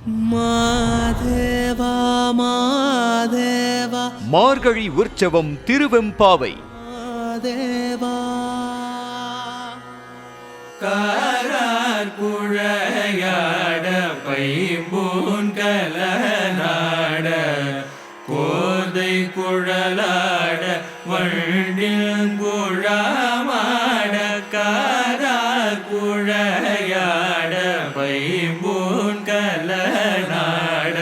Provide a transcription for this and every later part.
மாதேவா மாதேவா மார்கழி உற்சவம் திருவெம்பாவை. மாதேவா காரார் குழையாட பைம்பூன் கலநாட கோதை குழலாட வண்டில் குழாமாட காரார் குழையாட பைம்பூன் கலநாட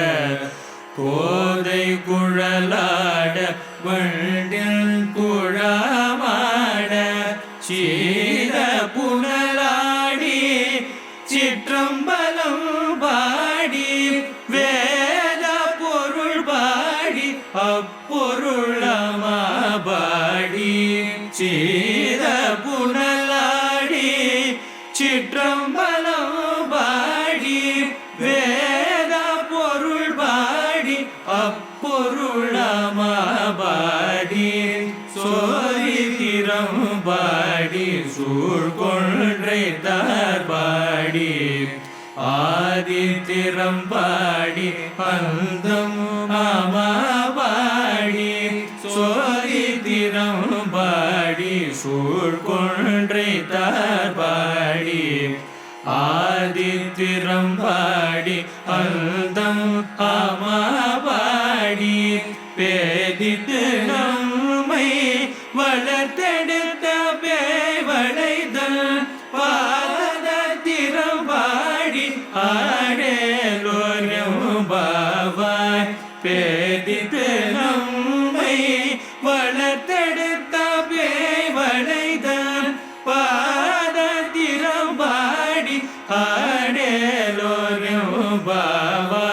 கோதை குழலாட வண்டில் குழாமாட சீர புனலாடி சிற்றம்பலம் பாடி வேத பொருள் பாடி அப்பொருளமாபாடி சீர புனலாடி சிற்றம்பலம் பாடி வேத பொருள் பாடி அப்பொருளமாபாடி சோரி திறம்பாடி சூழ்கொன்றை தார்பாடி ஆதி திறம்பாடி அந்தம் ஆமாபாடி சோரி திறம்பாடி சூழ்கொன்றை தார்பாடி ஆதி திறம்பாடி அந்தம் ஆமாபாடி பேதித்து நம்மை வளர்த்தெடுத்த பேவளைதல் பாத திறம்பாடி ஆடேலோரியம் பாவாய் பேதித்து நம்மை வளர்த்தெடுத்த பேவளைதல் பாத திறம்பாடி ஆடேலோரியம் பாவாய்.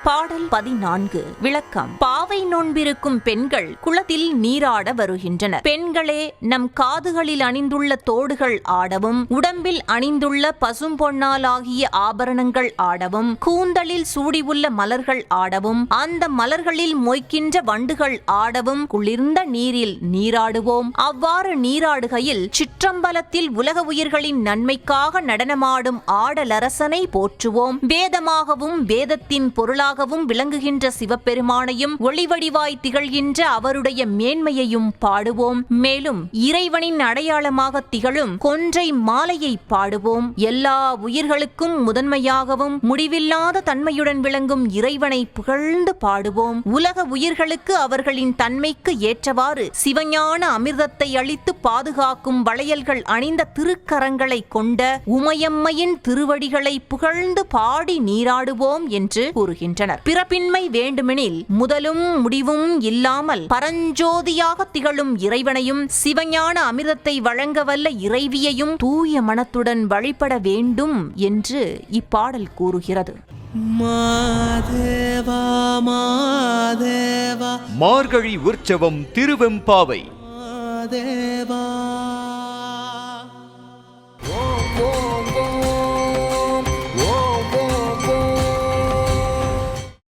பாடல் 14. விளக்கம். பாவை நோன்பிருக்கும் பெண்கள் குளத்தில் நீராட வருகின்றனர். பெண்களே, நம் காதுகளில் அணிந்துள்ள தோடுகள் ஆடவும், உடம்பில் அணிந்துள்ள பசும்பொன்னால் ஆகிய ஆபரணங்கள் ஆடவும், கூந்தலில் சூடியுள்ள மலர்கள் ஆடவும், அந்த மலர்களில் மொய்க்கின்ற வண்டுகள் ஆடவும், குளிர்ந்த நீரில் நீராடுவோம். அவ்வாறு நீராடுகையில் சிற்றம்பலத்தில் உலக உயிர்களின் நன்மைக்காக நடனமாடும் ஆடலரசனை போற்றுவோம். வேதமாகவும் வேதத்தின் பொருளாகவும் விளங்குகின்ற சிவபெருமானையும் ஒளிவடிவாய் திகழ்கின்ற அவருடைய மேன்மையையும் பாடுவோம். மேலும் இறைவனின் அடையாளமாக திகழும் கொன்றை மாலையை பாடுவோம். எல்லா உயிர்களுக்கும் முதன்மையாகவும் முடிவில்லாத தன்மையுடன் விளங்கும் இறைவனை புகழ்ந்து பாடுவோம். உலக உயிர்களுக்கு அவர்களின் தன்மைக்கு ஏற்றவாறு சிவஞான அமிர்தத்தை அளித்து பாதுகாக்கும் வளையல்கள் அணிந்த திருக்கரங்களை கொண்ட உமையம்மையின் திருவடிகளை புகழ்ந்து பாடி நீராடுவோம் என்று கூறுகின்றனர். பிறப்பின்மை வேண்டுமெனில் முதலும் முடிவும் இல்லாமல் பரஞ்சோதியாக திகழும் இறைவனையும் சிவஞான அமிர்தத்தை வழங்கவல்ல இறைவியையும் தூய மனத்துடன் வழிபட வேண்டும் என்று இப்பாடல் கூறுகிறது. மாதேவா மாதேவா மார்கழி உற்சவம் திருவெம்பாவை. மாதேவா